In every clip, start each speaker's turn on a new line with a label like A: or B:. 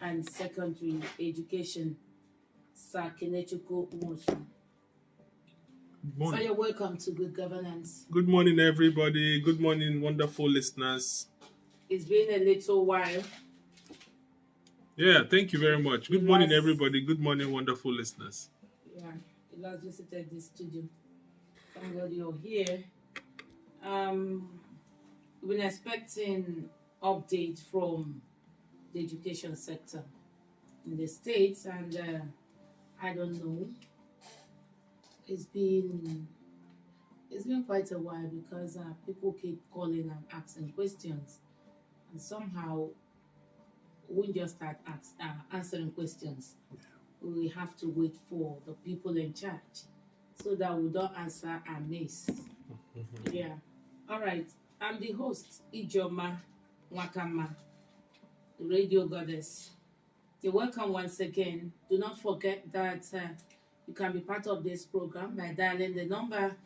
A: and Secondary Education, Sir Kenechukwu Umosu. So you're welcome to Good Governance.
B: Good morning, everybody. Good morning, wonderful listeners.
A: It's been a little while.
B: Yeah, thank you very much. Good morning, everybody. Good morning, wonderful listeners.
A: Yeah, you last visited the studio. Thank God you're here. We've been expecting updates from the education sector in the States, and I don't know. It's been quite a while because people keep calling and asking questions, and somehow we just start answering questions. We have to wait for the people in charge so that we don't answer amiss. Yeah. All right. I'm the host, Ijoma Wakama, the radio goddess. You're welcome once again. Do not forget that you can be part of this program by dialing the number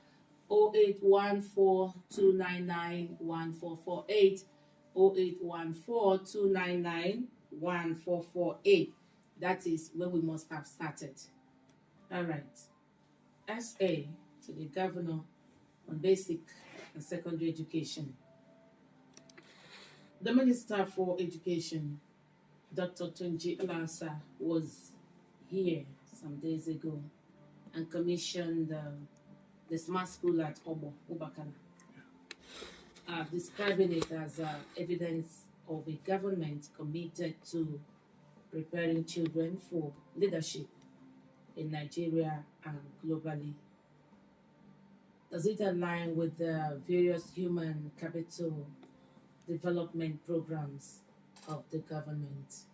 A: 0814-299-1448, 0814-299-1448. That is where we must have started. All right. SA to the governor on basic and secondary education. The Minister for Education, Dr. Tunji Lansa, was here some days ago and commissioned the smart school at Ogbo, describing it as evidence of a government committed to preparing children for leadership in Nigeria and globally. Does it align with the various human capital development programs of the government?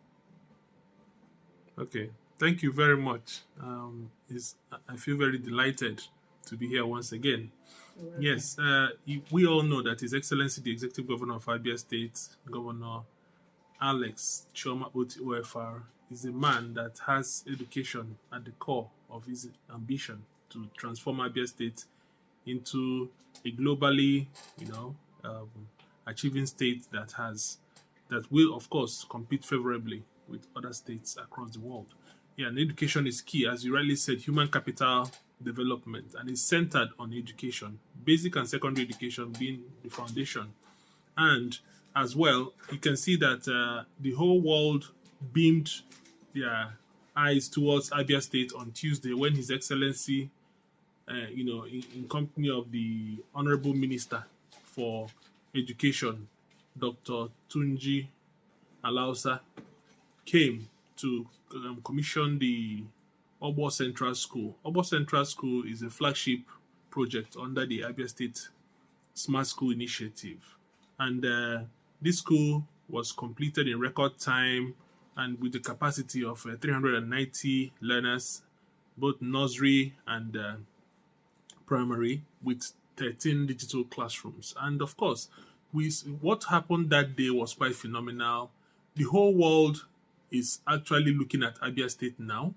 B: Okay, thank you very much. I feel very delighted to be here once again. Yes, we all know that His Excellency, the Executive Governor of Abia State, Governor Alex Chioma Oti OFR, is a man that has education at the core of his ambition to transform Abia State into a globally, achieving state that will, of course, compete favorably with other states across the world. Yeah, and education is key, as you rightly said, human capital development, and is centered on education, basic and secondary education being the foundation. And as well, you can see that the whole world beamed their eyes towards Abia State on Tuesday when His Excellency, in company of the Honorable Minister for Education, Dr. Tunji Alausa, came to commission the Ogbo Central School. Ogbo Central School is a flagship project under the Abia State Smart School Initiative. And this school was completed in record time and with the capacity of 390 learners, both nursery and primary, with 13 digital classrooms. And of course, what happened that day was quite phenomenal. The whole world is actually looking at Abia State now.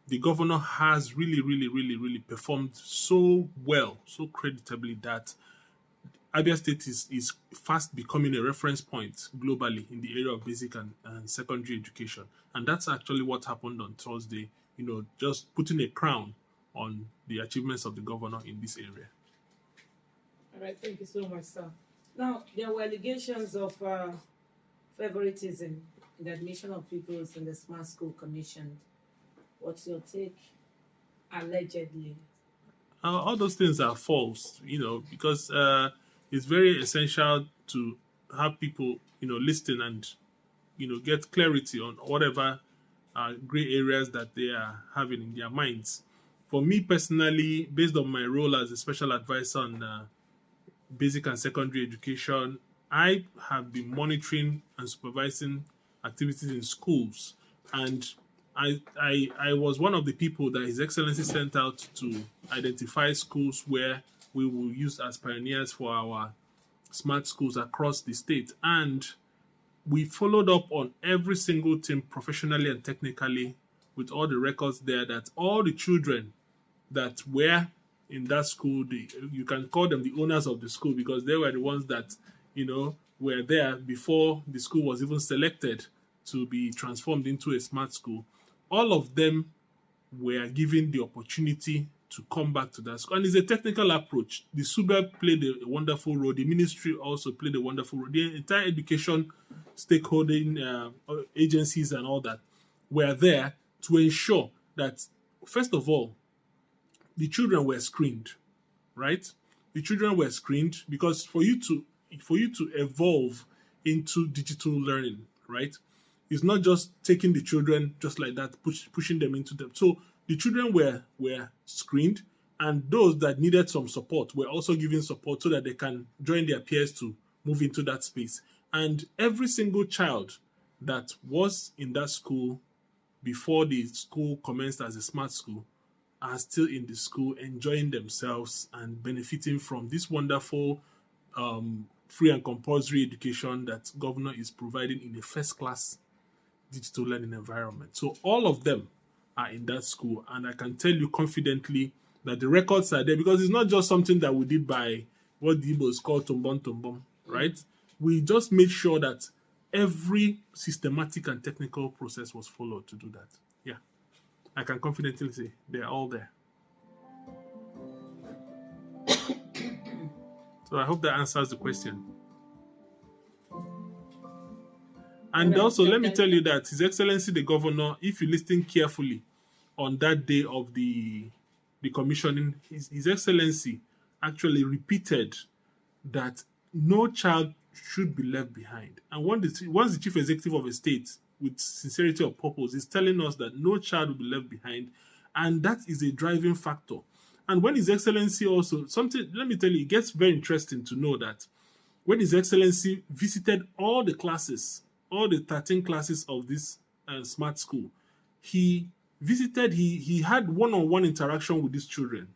B: The governor has really performed so well, so creditably, that Abia State is fast becoming a reference point globally in the area of basic and secondary education. And that's actually what happened on Thursday, just putting a crown on the achievements of the governor in this area.
A: All right, thank you so much, sir. Now, there were allegations of favoritism in the admission of pupils in the Smart School commissioned. What's your take? Allegedly.
B: All those things are false, because it's very essential to have people, listen and, get clarity on whatever gray areas that they are having in their minds. For me personally, based on my role as a special advisor on basic and secondary education, I have been monitoring and supervising activities in schools, and I was one of the people that His Excellency sent out to identify schools where we will use as pioneers for our smart schools across the state. And we followed up on every single team professionally and technically with all the records there, that all the children that were in that school, you can call them the owners of the school, because they were the ones that, were there before the school was even selected to be transformed into a smart school, all of them were given the opportunity to come back to that school. And it's a technical approach. The SUBEB played a wonderful role. The ministry also played a wonderful role. The entire education stakeholding agencies and all that were there to ensure that, first of all, the children were screened, right? The children were screened because for you to evolve into digital learning, right? It's not just taking the children just like that, pushing them into them. So the children were screened, and those that needed some support were also given support so that they can join their peers to move into that space. And every single child that was in that school before the school commenced as a smart school are still in the school, enjoying themselves and benefiting from this wonderful free and compulsory education that governor is providing in a first-class digital learning environment. So all of them are in that school, and I can tell you confidently that the records are there, because it's not just something that we did by what the Igbos call tombon, right? We just made sure that every systematic and technical process was followed to do that. Yeah, I can confidently say they're all there. So I hope that answers the question. And also, let me tell you that His Excellency the Governor, if you listen carefully on that day of the commissioning, His Excellency actually repeated that no child should be left behind. And once the Chief Executive of a state, with sincerity of purpose, is telling us that no child will be left behind, and that is a driving factor. And when His Excellency also, let me tell you, it gets very interesting to know that when His Excellency visited all the classes, all the 13 classes of this smart school, he had one-on-one interaction with these children.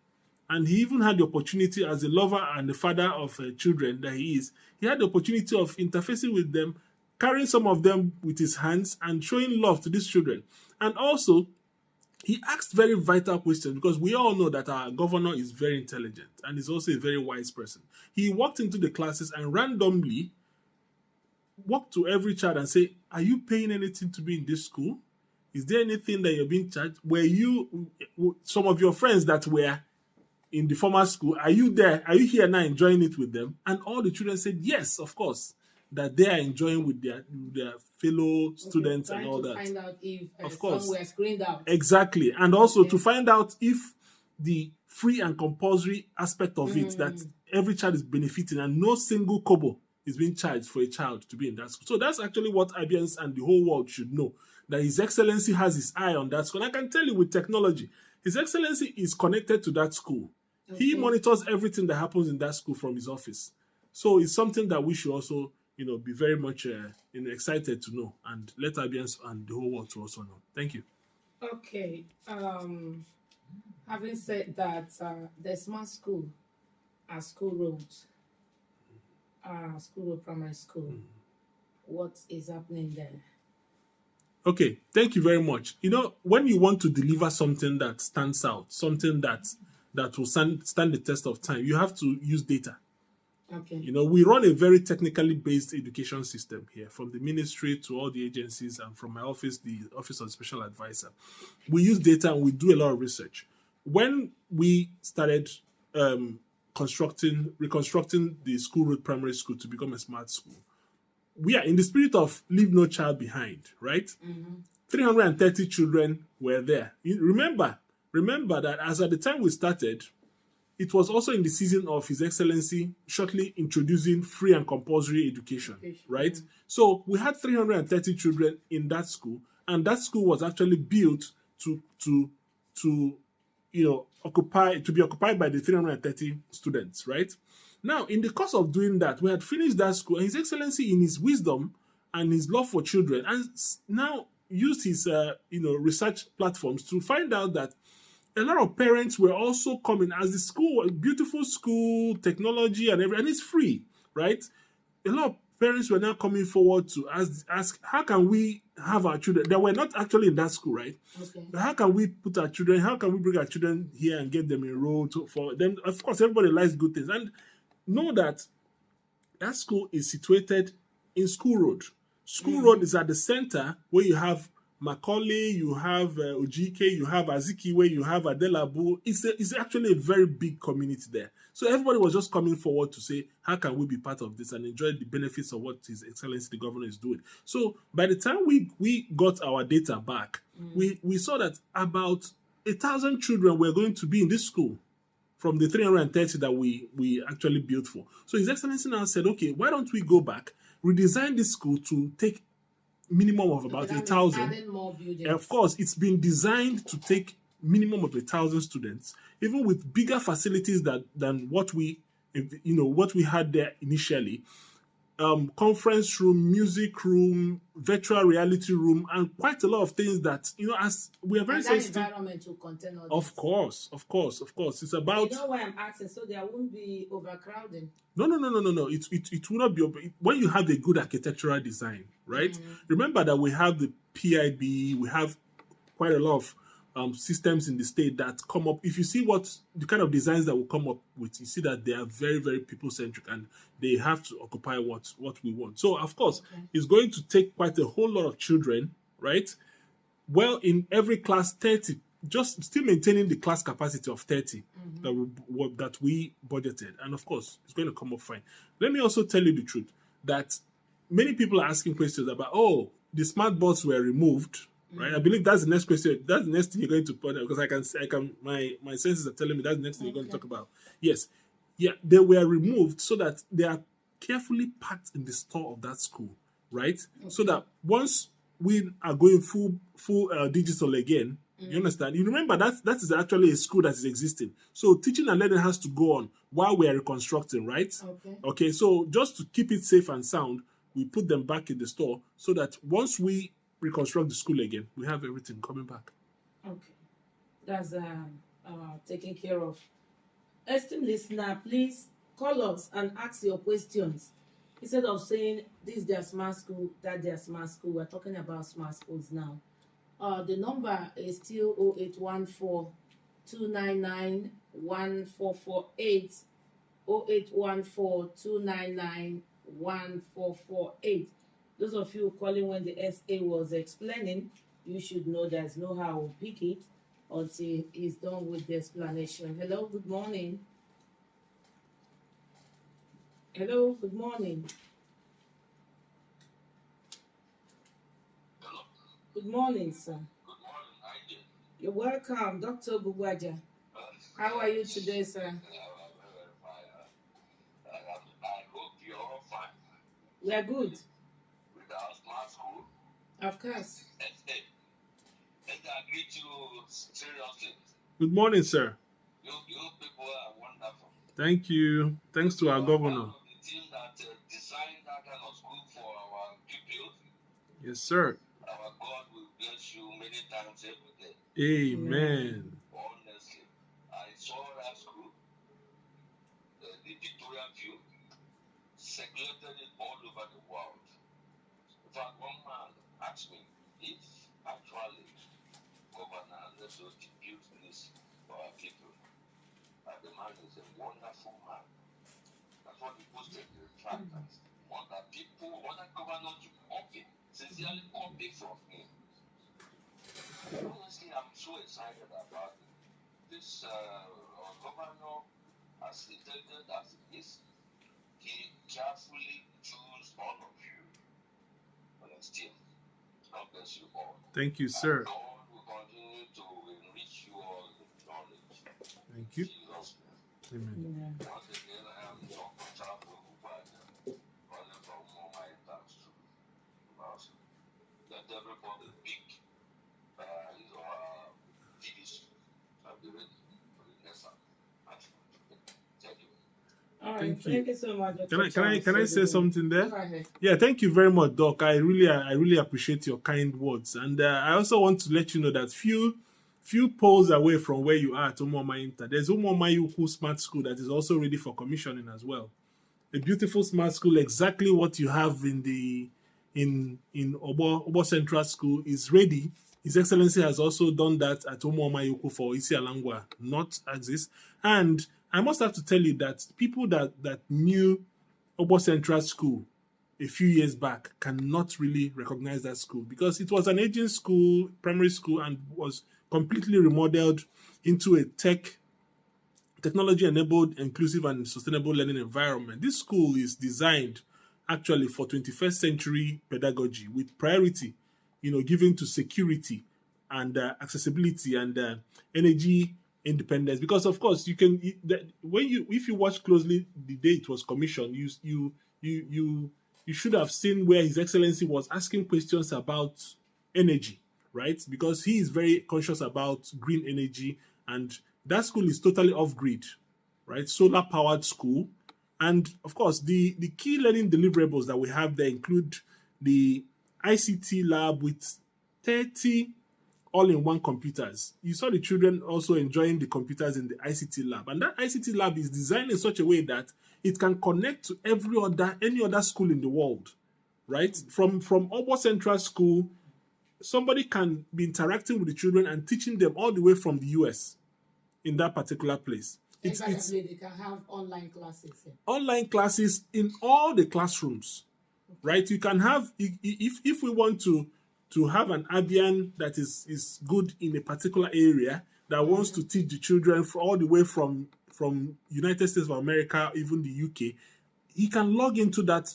B: And he even had the opportunity, as a lover and the father of children that he is, he had the opportunity of interfacing with them, carrying some of them with his hands and showing love to these children. And also, he asked very vital questions, because we all know that our governor is very intelligent and is also a very wise person. He walked into the classes and randomly walked to every child and say, "Are you paying anything to be in this school? Is there anything that you're being charged? Some of your friends that were in the former school, are you there? Are you here now enjoying it with them?" And all the children said, yes, of course, that they are enjoying with their fellow students and all that.
A: Find out if
B: of course,
A: some were screened out.
B: Exactly. And also to find out if the free and compulsory aspect of it, that every child is benefiting and no single kobo is being charged for a child to be in that school. So that's actually what Abians and the whole world should know, that His Excellency has his eye on that school. And I can tell you, with technology, His Excellency is connected to that school. Okay. He monitors everything that happens in that school from his office. So it's something that we should also, be very much excited to know, and let Abians and the whole world to also know. Thank you.
A: Okay. Having said that, the smart school are school roads. School road primary school. What is happening there?
B: Okay, thank you very much. When you want to deliver something that stands out, something that will stand the test of time, you have to use data.
A: Okay.
B: We run a very technically based education system here, from the ministry to all the agencies, and from my office, the Office of Special Advisor. We use data and we do a lot of research. When we started reconstructing the school road primary school to become a smart school, we are in the spirit of leave no child behind, right? 330 children were there. Remember that as at the time we started, it was also in the season of His Excellency shortly introducing free and compulsory education, right? So we had 330 children in that school, and that school was actually built to be occupied by the 330 students, right? Now, in the course of doing that, we had finished that school, and His Excellency, in his wisdom and his love for children, and now used his research platforms to find out that a lot of parents were also coming, as the school, beautiful school, technology and everything, and it's free, right? A lot of parents were now coming forward to ask, how can we have our children? They were not actually in that school, right?
A: Okay.
B: How can we bring our children here and get them enrolled for them? Of course, everybody likes good things. And know that school is situated in School Road. School Road is at the center where you have Macaulay, you have Ojike, you have Azikiwe, you have Adelabu. It's actually a very big community there. So everybody was just coming forward to say, how can we be part of this and enjoy the benefits of what His Excellency the Governor is doing? So by the time we got our data back, we saw that about 1,000 children were going to be in this school from the 330 that we actually built for. So His Excellency now said, okay, why don't we go back, redesign this school to take minimum of about 1,000. Of course, it's been designed to take minimum of 1,000 students, even with bigger facilities than what we had there initially. Conference room, music room, virtual reality room, and quite a lot of things that, as we are very sensitive.
A: Environment will contain all
B: Of course. It's about.
A: You know why I'm asking, so there won't be overcrowding.
B: No. It will not be when you have a good architectural design, right? Remember that we have the PIB, we have quite a lot of systems in the state that come up. If you see what the kind of designs that will come up with, you see that they are very, very people-centric and they have to occupy what we want. So, of course, it's going to take quite a whole lot of children, right? Well, in every class, 30, just still maintaining the class capacity of 30 that we budgeted. And, of course, it's going to come up fine. Let me also tell you the truth that many people are asking questions about, the smart boards were removed. Right, I believe that's the next question. That's the next thing you're going to put because I can. My senses are telling me that's the next thing you're going to talk about. Yes, they were removed so that they are carefully packed in the store of that school, right? So that once we are going full digital again, you understand? You remember that is actually a school that is existing. So teaching and learning has to go on while we are reconstructing, right? Okay. So just to keep it safe and sound, we put them back in the store so that once we reconstruct the school again, we have everything coming back.
A: Okay, that's taken care of. Esteemed listener, please call us and ask your questions instead of saying this is their smart school, that their smart school. We're talking about smart schools now. The number is still 0814 299 1448 0814 299 1448. Those of you calling when the SA was explaining, you should know there's no how we'll pick it until he's done with the explanation. Hello, good morning. Hello, good morning.
C: Hello.
A: Good morning, sir.
C: Good morning, Aiden.
A: You're welcome, Dr. Bugwaja. How are you today, sir?
C: Very fine. I hope you're all fine.
A: We are good.
C: With our smart school.
A: Of course.
C: And I greet you seriously.
B: Good morning, sir.
C: You people are wonderful.
B: Thank you. Thanks to our governor.
C: One of the team that designed that kind of school for our pupils.
B: Yes, sir.
C: Our God will bless you many times every day.
B: Amen.
C: Honestly, I saw that school, the Victoria view, circulated it all over the world. In fact, one man asked me if actually Governor Anderson built this for our people. And the man is a wonderful man. That's what he posted in the tractors. Want that people, want that governor to copy, sincerely copy from him. Honestly, I'm so excited about it. This governor, as intelligent as he is, he carefully chose all of you. And still, God bless you all.
B: Thank you, sir.
C: And God will continue to enrich you all with knowledge.
B: Thank you.
C: Jesus.
B: Amen.
C: Once again, I am Dr. Charles Umuahia, calling from Umuahia to let everybody pick his or her DDs and be ready for the next action. Thank you.
A: All right.
B: Thank you.
A: Thank you so much, Dr.
B: Can I say something there?
A: Go ahead.
B: Yeah, thank you very much, Doc. I really appreciate your kind words, and I also want to let you know that few poles away from where you are at Umuahia, there's Umuahia Smart School that is also ready for commissioning as well. A beautiful smart school, exactly what you have in Ogbo Central School is ready. His Excellency has also done that at Umuahia for Isialangwa, not Axis. And I must have to tell you that people that knew Ogbo Central School a few years back cannot really recognize that school because it was an aging school, primary school, and was completely remodeled into a technology-enabled, inclusive, and sustainable learning environment. This school is designed actually for 21st century pedagogy with priority, given to security and accessibility and energy independence. Because of course, you can if you watch closely the day it was commissioned, you should have seen where His Excellency was asking questions about energy, right? Because he is very conscious about green energy, and that school is totally off-grid, right? Solar-powered school. And of course, the key learning deliverables that we have there include the ICT lab with 30 all-in-one computers. You saw the children also enjoying the computers in the ICT lab. And that ICT lab is designed in such a way that it can connect to any other school in the world, right? From Ogbo Central School, somebody can be interacting with the children and teaching them all the way from the US in that particular place.
A: They can have online classes.
B: Online classes in all the classrooms, right? You can have, if we want to have an Abian that is good in a particular area that wants to teach the children all the way from United States of America, even the UK, he can log into that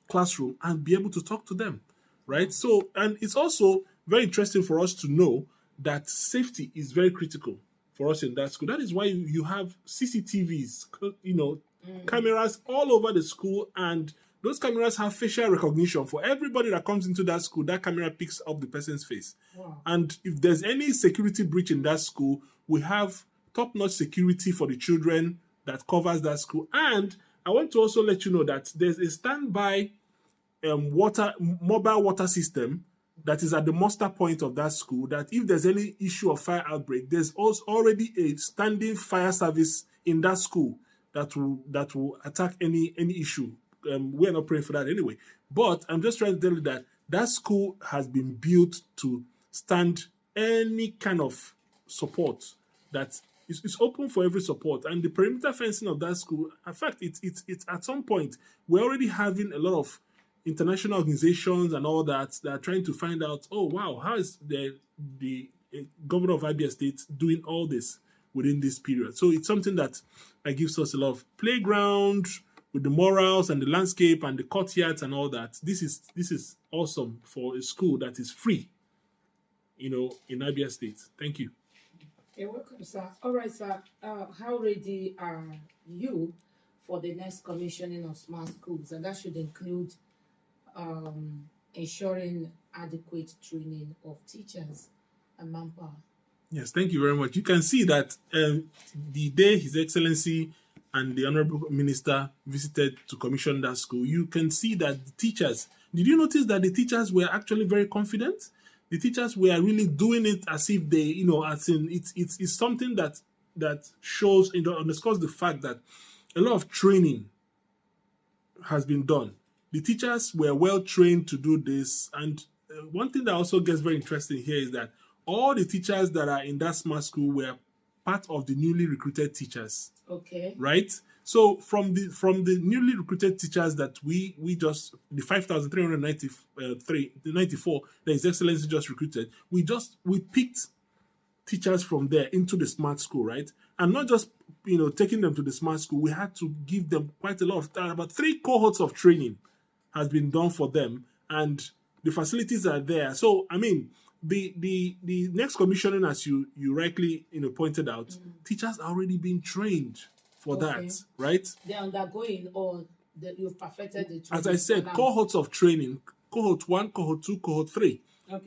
B: classroom and be able to talk to them, right? So, and it's also very interesting for us to know that safety is very critical for us in that school. That is why you have CCTVs, cameras all over the school, and those cameras have facial recognition. For everybody that comes into that school, that camera picks up the person's face.
A: Wow.
B: And if there's any security breach in that school, we have top-notch security for the children that covers that school. And I want to also let you know that there's a standby mobile water system that is at the muster point of that school, that if there's any issue of fire outbreak, there's also already a standing fire service in that school that will attack any issue. We're not praying for that anyway. But I'm just trying to tell you that school has been built to stand any kind of support that is open for every support. And the perimeter fencing of that school, in fact, it's at some point, we're already having a lot of international organizations and all that are trying to find out, oh wow, how is the governor of Abia State doing all this within this period? So it's something that gives us a lot of playground with the morals and the landscape and the courtyards and all that. This is awesome for a school that is free, in Abia State. Thank you.
A: You're welcome, sir. All right, sir. How ready are you for the next commissioning of smart schools? And that should include ensuring adequate training of teachers and manpower.
B: Yes, thank you very much. You can see that the day His Excellency and the Honorable Minister visited to commission that school, you can see that the teachers, did you notice that the teachers were actually very confident? The teachers were really doing it as if they, as in it's something that shows, underscores the fact that a lot of training has been done. The teachers were well trained to do this. And one thing that also gets very interesting here is that all the teachers that are in that smart school were part of the newly recruited teachers.
A: Okay.
B: Right? So from the newly recruited teachers that we just, the 5,394 that His Excellency just recruited, we picked teachers from there into the smart school, right? And not just taking them to the smart school, we had to give them quite a lot of time. About 3 cohorts of training has been done for them, and the facilities are there. So I mean, the next commissioning, as you rightly pointed out, teachers are already being trained for that, right?
A: They're undergoing, or you've perfected the training.
B: As I said, cohorts of training, cohort 1, cohort 2, cohort 3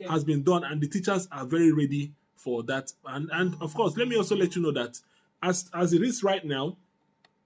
B: has been done, and the teachers are very ready for that. And of course, let me also let you know that as it is right now,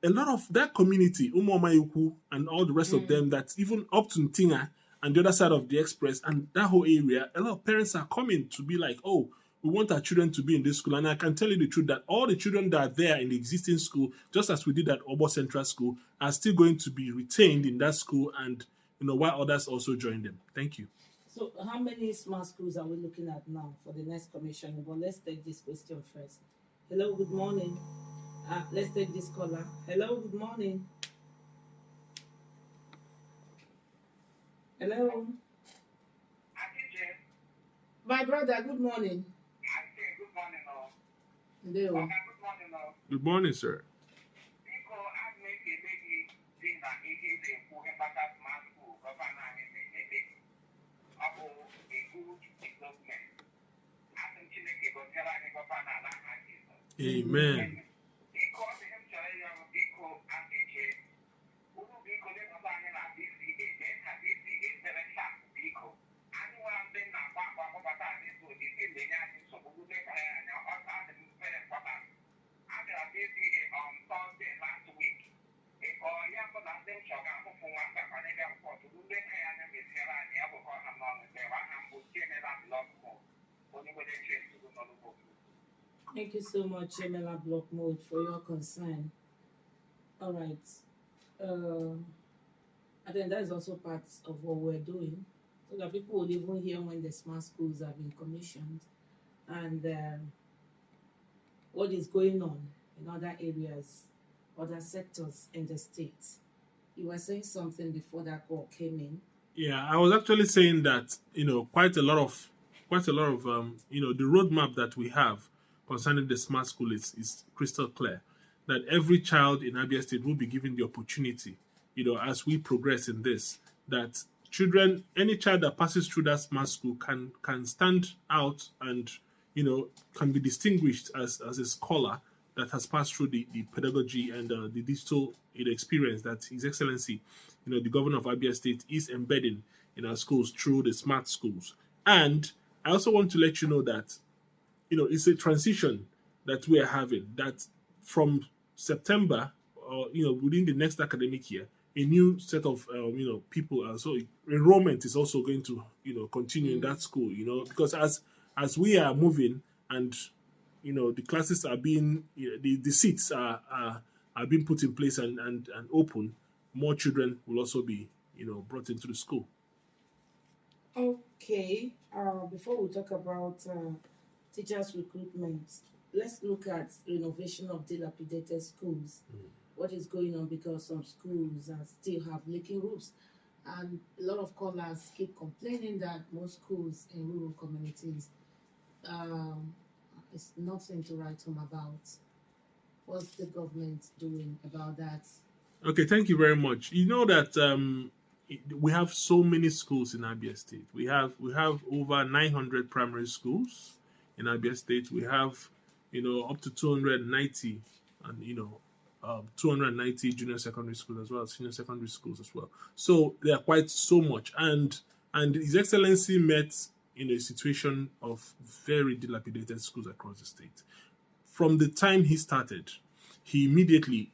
B: a lot of that community, Umuahia and all the rest of them, that's even up to Ntinga and the other side of the express and that whole area, a lot of parents are coming to be like, oh, we want our children to be in this school. And I can tell you the truth that all the children that are there in the existing school, just as we did at Ogbo Central School, are still going to be retained in that school, and while others also join them. Thank you.
A: So how many smart schools are we looking at now for the next commission? Well, let's take this question first. Hello, good morning. Let's take this caller. Hello, good morning. Hello. My brother, good morning. Hello.
B: Good morning, sir. Amen.
A: Thank you so much, Emela Block Mode, for your concern. All right. I think that is also part of what we're doing, so that people will even hear when the smart schools have been commissioned and what is going on in other areas, other sectors in the state. You were saying something before that call came in.
B: Yeah, I was actually saying that quite a lot of the roadmap that we have concerning the smart school is crystal clear. That every child in Abia State will be given the opportunity, as we progress in this, that children, any child that passes through that smart school can stand out and can be distinguished as a scholar that has passed through the pedagogy and the digital experience that His Excellency, the Governor of Abia State, is embedding in our schools through the smart schools. And I also want to let you know that, it's a transition that we are having, that from September, or, within the next academic year, a new set of, people. So enrollment is also going to, continue in that school, because as we are moving and, the classes are being, the seats are being put in place and open, more children will also be, brought into the school.
A: Okay. Before we talk about teachers' recruitment, let's look at renovation of dilapidated schools. What is going on, because some schools still have leaking roofs, and a lot of callers keep complaining that most schools in rural communities, it's nothing to write home about. What's the government doing about that?
B: Okay, thank you very much. You know that we have so many schools in Abia State. We have over 900 primary schools in Abia State. We have up to 290 and 290 junior secondary schools as well as senior secondary schools as well. So there are quite so much, and His Excellency met in a situation of very dilapidated schools across the state. From the time he started, he immediately,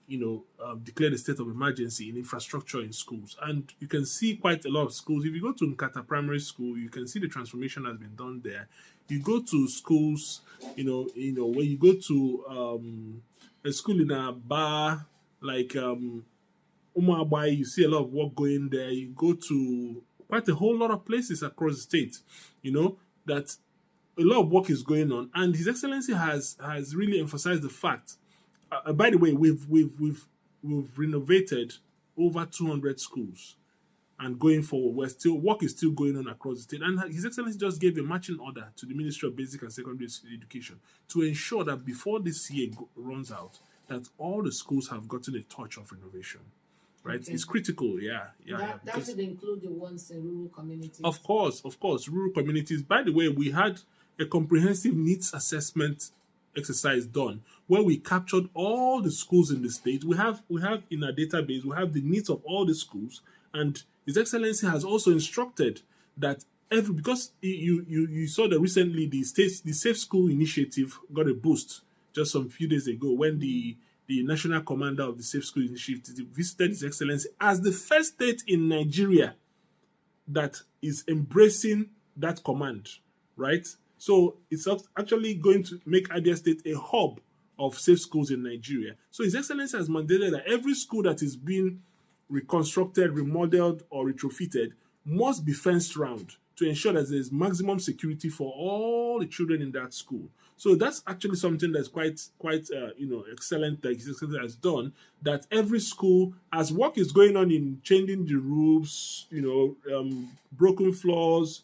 B: declared a state of emergency in infrastructure in schools. And you can see quite a lot of schools. If you go to Nkata Primary School, you can see the transformation has been done there. You go to schools, when you go to a school in Aba, like Umuahia, you see a lot of work going there. You go to quite a whole lot of places across the state, that a lot of work is going on. And His Excellency has really emphasized the fact. By the way, we've renovated over 200 schools, and going forward, work is still going on across the state. And His Excellency just gave a marching order to the Ministry of Basic and Secondary Education to ensure that before this year runs out, that all the schools have gotten a touch of renovation. Right, okay. It's critical.
A: That should include the ones in rural communities.
B: Of course, rural communities. By the way, we had a comprehensive needs assessment exercise done where we captured all the schools in the state. We have in our database, we have the needs of all the schools, and His Excellency has also instructed that because you saw that recently the Safe School Initiative got a boost just some few days ago when the national commander of the Safe School Initiative visited His Excellency as the first state in Nigeria that is embracing that command, right? So it's actually going to make Abia State a hub of safe schools in Nigeria. So His Excellency has mandated that every school that is being reconstructed, remodeled, or retrofitted must be fenced round. to ensure that there's maximum security for all the children in that school. So that's actually something that's quite excellent that His Excellency has done. That every school, as work is going on in changing the roofs, broken floors,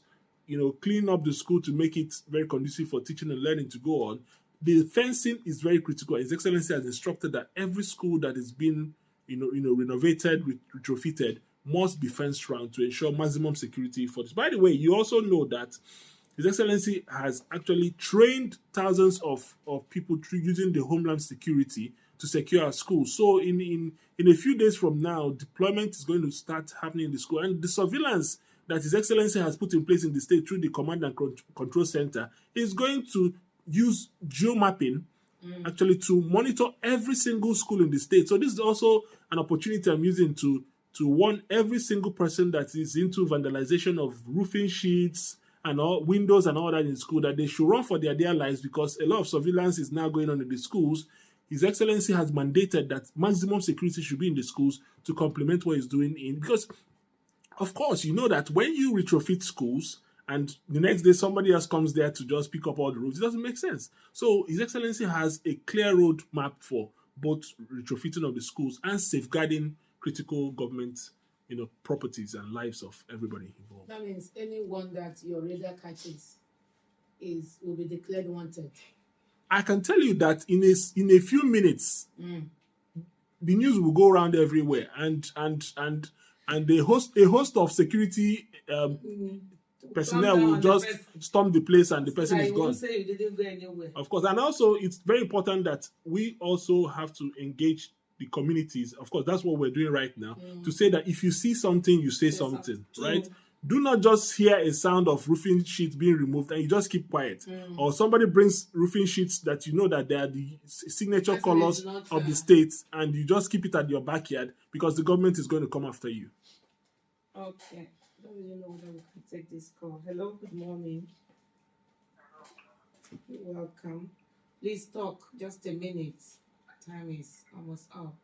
B: clean up the school to make it very conducive for teaching and learning to go on. The fencing is very critical. His Excellency has instructed that every school that is being, renovated, retrofitted, must be fenced round to ensure maximum security for this. By the way, you also know that His Excellency has actually trained thousands of people through using the Homeland Security to secure our schools. So in a few days from now, deployment is going to start happening in the school, and the surveillance that His Excellency has put in place in the state through the Command and Control Center is going to use geomapping actually to monitor every single school in the state. So this is also an opportunity I'm using to warn every single person that is into vandalization of roofing sheets and all windows and all that in school, that they should run for their dear lives, because a lot of surveillance is now going on in the schools. His Excellency has mandated that maximum security should be in the schools to complement what he's doing because, of course, you know that when you retrofit schools and the next day somebody else comes there to just pick up all the roofs, it doesn't make sense. So His Excellency has a clear road map for both retrofitting of the schools and safeguarding critical government, properties and lives of everybody involved.
A: That means anyone that your radar catches will be declared wanted.
B: I can tell you that in a few minutes, the news will go around everywhere, and a host of security personnel will just storm the place, and the person is gone.
A: Say you didn't go anywhere.
B: Of course, and also it's very important that we also have to engage the communities. Of course, that's what we're doing right now, to say that if you see something, you say something, right? Do not just hear a sound of roofing sheets being removed and you just keep quiet. Or somebody brings roofing sheets that you know that they are the signature colors of the state, and you just keep it at your backyard because the government is going to come after you.
A: Okay. I don't really know whether we can take this call. Hello, good morning. You're welcome. Please talk just a minute. Time is almost up.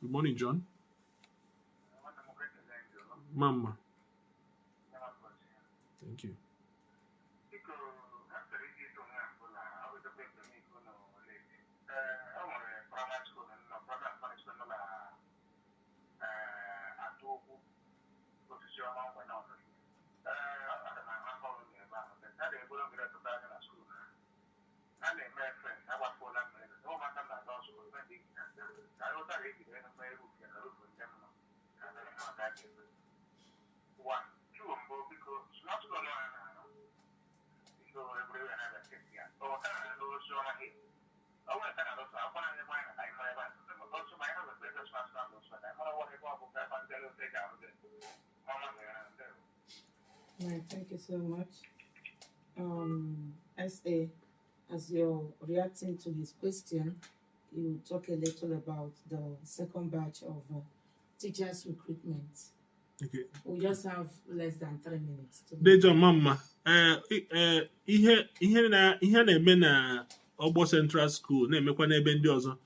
B: Good morning, John. Mama. Thank you.
A: Right, thank you so much. SA, as you're reacting to his question, you talk a little about the second batch of teachers recruitment.
B: Okay.
A: We just have less than 3 minutes.
B: Dejo Mama, ihe na-eme na Ogbo Central School na-emekwa n'ebe ndị ọzọ.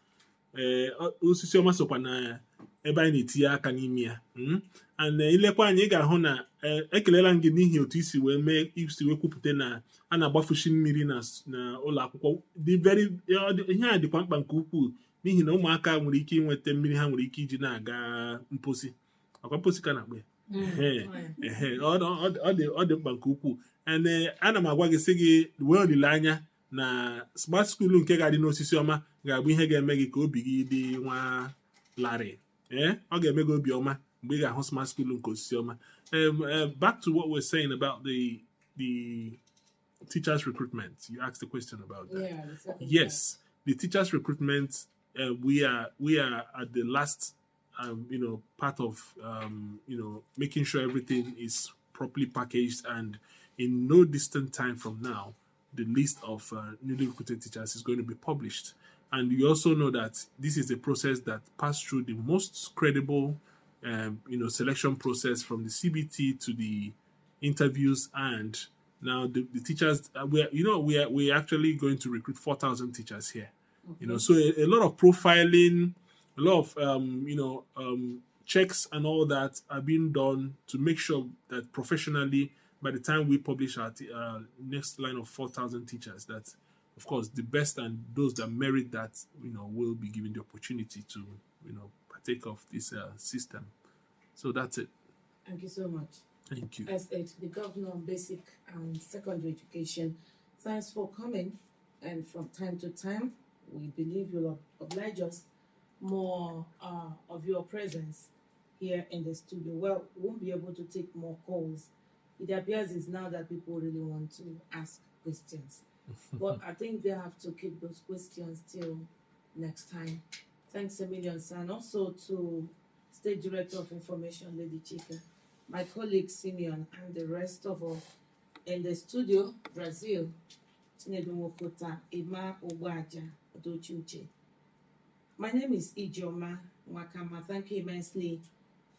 B: Osisi ọma sokwa na ebe anyị na-etinye aka n'ime ya. And ilekwa anyị ga-ahụ na ekelela gị n'ihi otu isi wee kwupụta na a na-agbafushi mmiri na ụlọ akwụkwọ. Ihe a dịkwa mkpa nke ukwuu n'ihi na ụmụaka nwere ike inweta mmiri ha nwere ike iji na-aga mposi. Akwa mposi ka na-akpọ ya. Ọ dị mkpa nke ukwuu. And ana m agwa gị sị gị wee olileanya na smart school nke ga-adị n'osisi ọma ga-abụ ihe ga-eme gị ka obi gị dị nwa larịị. Ọ ga-eme gị obi ọma mgbe ị ga-ahụ smart school nke osisi ọma. Back to what we're saying about the teachers recruitment. You asked the question about that.
A: Yeah,
B: yes, the teachers recruitment. We are at the last, part of making sure everything is properly packaged, and in no distant time from now, the list of newly recruited teachers is going to be published. And you also know that this is a process that passed through the most credible, selection process from the CBT to the interviews, and now the teachers. We're actually going to recruit 4,000 teachers here. Okay. So a lot of profiling, a lot of checks and all that are being done to make sure that professionally, by the time we publish our next line of 4,000 teachers, that of course the best and those that merit that, will be given the opportunity to, partake of this system. So that's it.
A: Thank you so much.
B: Thank you.
A: As the Governor of Basic and Secondary Education, thanks for coming. And from time to time, we believe you'll oblige us more of your presence here in the studio. Well, we won't be able to take more calls. It appears it's now that people really want to ask questions. But I think they have to keep those questions till next time. Thanks a million, sir. And also to State Director of Information, Lady Chika, my colleague Simeon, and the rest of us in the studio, Brazil, Chinedu Mokota, Ima Ogwaja, Odochuche. My name is Ijoma Wakama. Thank you immensely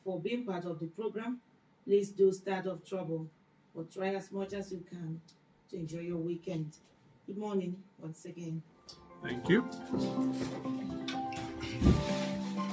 A: for being part of the program. Please do stay out of trouble, but try as much as you can to enjoy your weekend. Good morning once again.
B: Thank you.